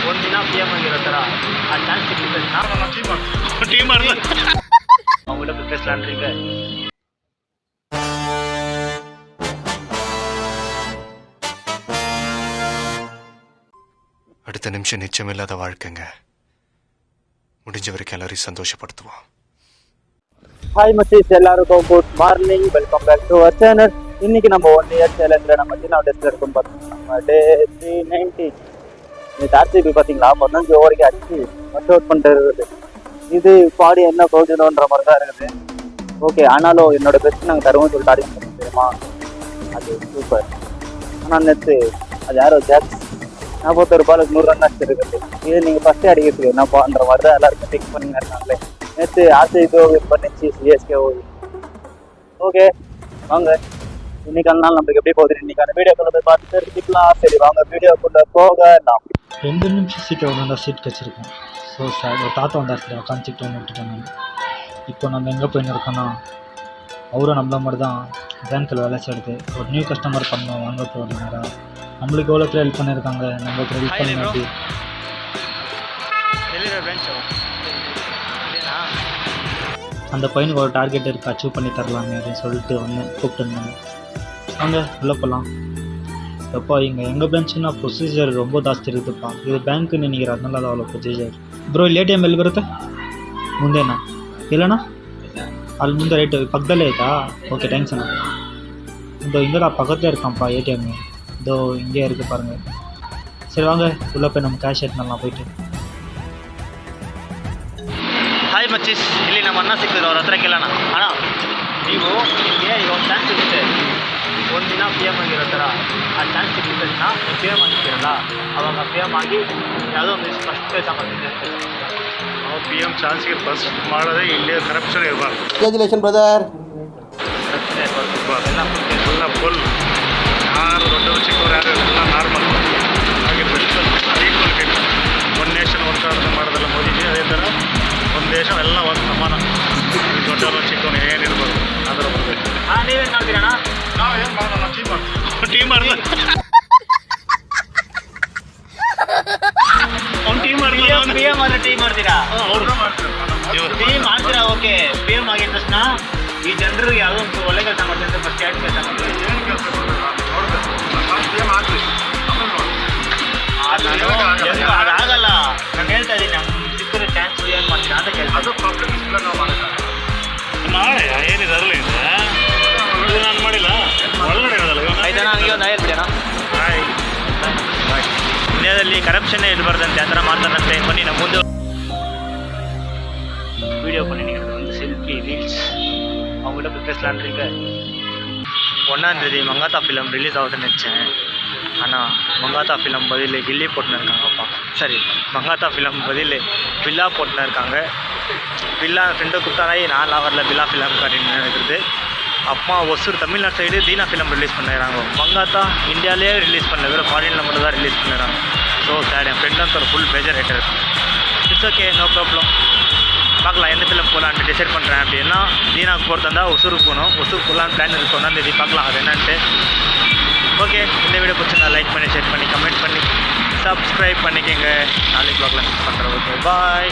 ಒಂದಿನ P M ಆಗಿರೋ ಥರ ಆ ಚಾನ್ಸ್ ಸಿಕ್ಕಿದ್ರೆ ನಾವು ಟೀಮ್ ಮಾಡಲ್ಲ அவங்ககிட்ட போய் பேசலான்னு இருக்கு. அடுத்த நிமிஷம் நிச்சயமில்லாத வாழ்க்கைங்க. முடிஞ்ச வரைக்கும் எல்லாரையும் சந்தோஷப்படுத்துவோம். ஹாய் மச்சீஸ், எல்லாருக்கும் good morning. Welcome back to our channel. இன்னைக்கு நம்ம 1 இயர் சேலஞ்சில் நம்ம சின்ன டெஸ்ட்ல இருக்கும் பார்த்தீங்கன்னா நம்ம டே 390. இன்னைக்கு ஆர்சிபி பார்த்தீங்களா 15 ஓவருக்கு அடிச்சு ஒர்க் அவுட் பண்ணிட்டு இது பாடி என்ன போகுதுன்ற மாதிரி தான் இருக்குது. ஓகே, ஆனாலும் என்னோட பெஸ்ட் நாங்கள் தருவோம்னு சொல்லிட்டு அடிச்சு தெரியுமா, அது சூப்பர். ஆனால் நேற்று அது யாரோ ஜாக்ஸ் 41 பாலுக்கு 100 ரன் அடிச்சிருக்குது. இது நீங்கள் ஃபஸ்ட்டே அடிக்கிறதுக்கு என்னப்பான்ற மாதிரி தான் எல்லாருக்கும் பிக் பண்ணி இருக்காங்களே. நேற்று ஆர்சிபி பண்ணிச்சு சிஎஸ்கே. ஓகே வாங்க, இன்னைக்கான நாள் நம்மளுக்கு எப்படி போகுது இன்னைக்கான வீடியோக்குள்ள போய் பார்த்து தெரிஞ்சுக்கலாம். சரி வாங்க வீடியோக்குள்ள போகலாம். 2 நிமிஷம் சீக்கிரம் வந்தால் சீட் கிடச்சிருக்கோம். ஸோ சார் ஒரு தாத்தா வந்தார், சரி உட்காந்துட்டு விட்டுட்டாங்க. இப்போ நம்ம எங்கே போயின்னு இருக்கோன்னா, அவரும் நம்மள மாதிரி தான் பேங்க்கில் வேலை செய்யுது. ஒரு நியூ கஸ்டமர் பண்ணோம் வாங்க போகிறீங்களா, நம்மளுக்கு எவ்வளோ பேர் ஹெல்ப் பண்ணியிருக்காங்க, நம்மளுக்கு ஹெல்ப் பண்ணி அப்படி அந்த பையனுக்கு ஒரு டார்கெட் இருக்குது, அச்சீவ் பண்ணி தரலாமே அப்படின்னு சொல்லிட்டு வந்து கூப்பிட்டுருந்தாங்க. வாங்க உள்ளே போகலாம். எப்போ இங்கே எங்கள் ಬ್ರಾಂಚ್ನ ಪ್ರೊಸೀಜರ್ ரொம்ப ಜಾಸ್ತಿ ಇರುತ್ತಪ್ಪ. ಇದು ಬ್ಯಾಂಕ್ ನಿನಗೆ ಅದನ್ನೆಲ್ಲ ಅದಾವಲ್ಲ ಪ್ರೊಸೀಜರ್. ಬ್ರೋ ಇಲ್ಲಿ ATM ಎಲ್ಲಿ ಬರುತ್ತೆ? ಮುಂದೆನಾ? ಇಲ್ಲಣ್ಣ ಅಲ್ಲಿ ಮುಂದೆ ರೈಟ್ ಪಕ್ಕದಲ್ಲೇ ಆಯಿತಾ? ஓகே தேங்க்ஸ் அண்ணா. இதோ இங்கே பக்கத்தில் இருக்கான்ப்பா ATM. இதோ இங்கே இருக்குது பாருங்கள். சரி வாங்க உள்ளே போய் நம்ம கேஷ் எடுத்துலாம் போயிட்டு. ಹಾಯ್ ಮಚ್ಚೀಸ್, ಇಲ್ಲಿ ನಮ್ಮ ಅಣ್ಣ ಸಿಕ್ಕಿದ್ರು, ಅವ್ರ ಹತ್ರ ಕೇಳೋಣ. ಅಣ್ಣ, ನೀವು ನಿಮಗೆ ಈಗ ಒಂದು ಚಾನ್ಸ್ ಸಿಗುತ್ತೆ, ಒಂದಿನ ಪಿ ಎಮ್ ಆಗಿರೋ ಥರ ಆ ಚಾನ್ಸ್ ಸಿಕ್ಕಿದ ತಕ್ಷಣ ನೀವು ಪಿ ಎಮ್ ಆಗಿರ್ತೀರಲ್ಲ, ಅವಾಗ ಪಿ ಎಮ್ ಆಗಿ ಯಾವುದೋ ಒಂದು ಫಸ್ಟ್ ಕೆಲಸ ಮಾಡ್ತಿದ್ದೆ. ನಾವು ಪಿ ಎಮ್ ಚಾನ್ಸ್ಗೆ ಫಸ್ಟ್ ಮಾಡೋದೇ ಇಲ್ಲಿ ಕರಪ್ಷನ್ ಇರಬಾರ್ದು. Congratulation brother. ಕರಪ್ಷನ್ ಇರಬಾರ್ದು, ಎಲ್ಲ ಫುಲ್ ಯಾರು ದೊಡ್ಡವರು ಚಿಕ್ಕವರು ಯಾರು ಎಲ್ಲ ನಾರ್ಮಲ್ ಆಗಿರ್ಬೇಕು. ಈಕ್ವಲ್ ಬೇಕು. ಒನ್ ನೇಷನ್ ಒಂದು ಕಾರ್ಡ್ ಮಾಡೋದಲ್ಲ ಮೋದಿಜಿ, ಅದೇ ಥರ ಒಂದು ದೇಶ ಎಲ್ಲ ಒಂದು ಸಮಾನ. ದೊಡ್ಡವರು ಚಿಕ್ಕವರು ಏನಿರ್ಬೋದು ಅದರ ಬರಬೇಕು. ನೀವೇನು ಮಾಡ್ತೀರಣ್ಣ? ನಾವು ಏನು ಮಾಡೋಣ, ಟೀಮ್ ಮಾಡ್ತೀವಿ. ಟೀಮ್ ಮಾಡಲ್ಲ, ಅವ್ನು ಟೀಮ್ ಮಾಡಿಲ್ಲ. ಪಿ ಎಮ್ ಆದರೆ ಟೀಮ್ ಮಾಡ್ತೀರಾ? ಅವ್ರು ಮಾಡ್ತಾರೆ, ಟೀಮ್ ಮಾಡ್ತೀರಾ? ಓಕೆ, ಪಿ ಎಮ್ ಆಗಿದ ತಕ್ಷಣ ಈ ಜನರಿಗೆ ಯಾವುದೋ ಒಂದು ಒಳ್ಳೆ ಕೆಲಸ ಮಾಡ್ತಾರೆ, ಫಸ್ಟ್ ಎರಡು ಕೆಲಸ ಮಾಡ್ತಾರೆ. ಏನು ಕೆಲಸ ನೋಡ್ಬೇಕು, ಪಿ ಎಮ್ ಆಗ್ತೀವಿ ಅದಾಗಲ್ಲ. ನಾನು ಹೇಳ್ತಾ ಇದ್ದೀನಿ, ನಮ್ಮ ಸಿಕ್ಕಿರೋ ಚಾನ್ಸ್ ಏನು ಮಾಡ್ತೀರಾ ಅಂತ ಕೆಲಸ. ಅದು ಪಬ್ಲಿಕ್ ನಾವು ಮಾಡಿದ್ದಾರೆ. ನಾಳೆ ಏನಿದೆ ಅಲ್ಲ ಇದು ನಾನು ಮಾಡಿಲ್ಲ, ಒಳಗಡೆ ಇರೋದಲ್ಲ. ಆಯ್ತಾ, ನನಗೆ ಒಂದು ಹೇಳ್ಬಿಡೋಣ. ಹಾಯ್ ಇಂಡಿಯಾದಲ್ಲಿ ಕರಪ್ಷನ್ನೇ ಇರಬಾರ್ದಂತೆ, ಆ ಥರ ಮಾಡ್ತಾರಂತೆ. ಬನ್ನಿ நம்ம ಮುಂದೆ வீடியோ பண்ணி நீங்கள் வந்து செல்ஃபி ரீல்ஸ் அவங்ககிட்ட போய் பேசலான்னு இருக்கு. 1ஆம் தேதி மங்காத்தா ஃபிலிம் ரிலீஸ் ஆகுதுன்னு நினச்சேன். ஆனால் மங்காத்தா ஃபிலிம் பதில் கில்லி போட்டுன்னு இருக்காங்கப்பா. சரி, மங்காத்தா ஃபிலிம் பதில் பில்லா போட்டுன்னு இருக்காங்க. பில்லா ஃப்ரெண்டை கூப்பிட்டாராய் நான் வரல பில்லா ஃபிலிம் அப்படின்னு இருக்குது. அம்மா Hosur Tamil Nadu side Dheena film release பண்ணிடுறாங்க. மங்காத்தா இந்தியாவிலே ரிலீஸ் பண்ணல, வெறும் ஃபாரினில் மட்டும் தான் ரிலீஸ் பண்ணிடுறாங்க. ஸோ சேட், என் ஃப்ரெண்ட் ஒரு ஃபுல் பேஜர் ரேட்டர் இருக்கும். It's okay, no problem. பார்க்கலாம் எந்த ஃபிலிம் போகலான்ட்டு டிசைட் பண்ணுறேன். அப்படின்னா தீனாவுக்கு போகிறதா இருந்தால் ஒசூருக்கு போகணும். ஒசூர் போகலான்னு பிளான் இருக்குது. 1ஆம் தேதி பார்க்கலாம் அது என்னன்ட்டு. ஓகே, இந்த வீடியோ பிடிச்சிருந்தா லைக் பண்ணி, ஷேர் பண்ணி, கமெண்ட் பண்ணி, சப்ஸ்கிரைப் பண்ணிக்கோங்க. நாளைக்கு பார்க்கலாம் பண்ணுறேன். ஓகே, பாய்.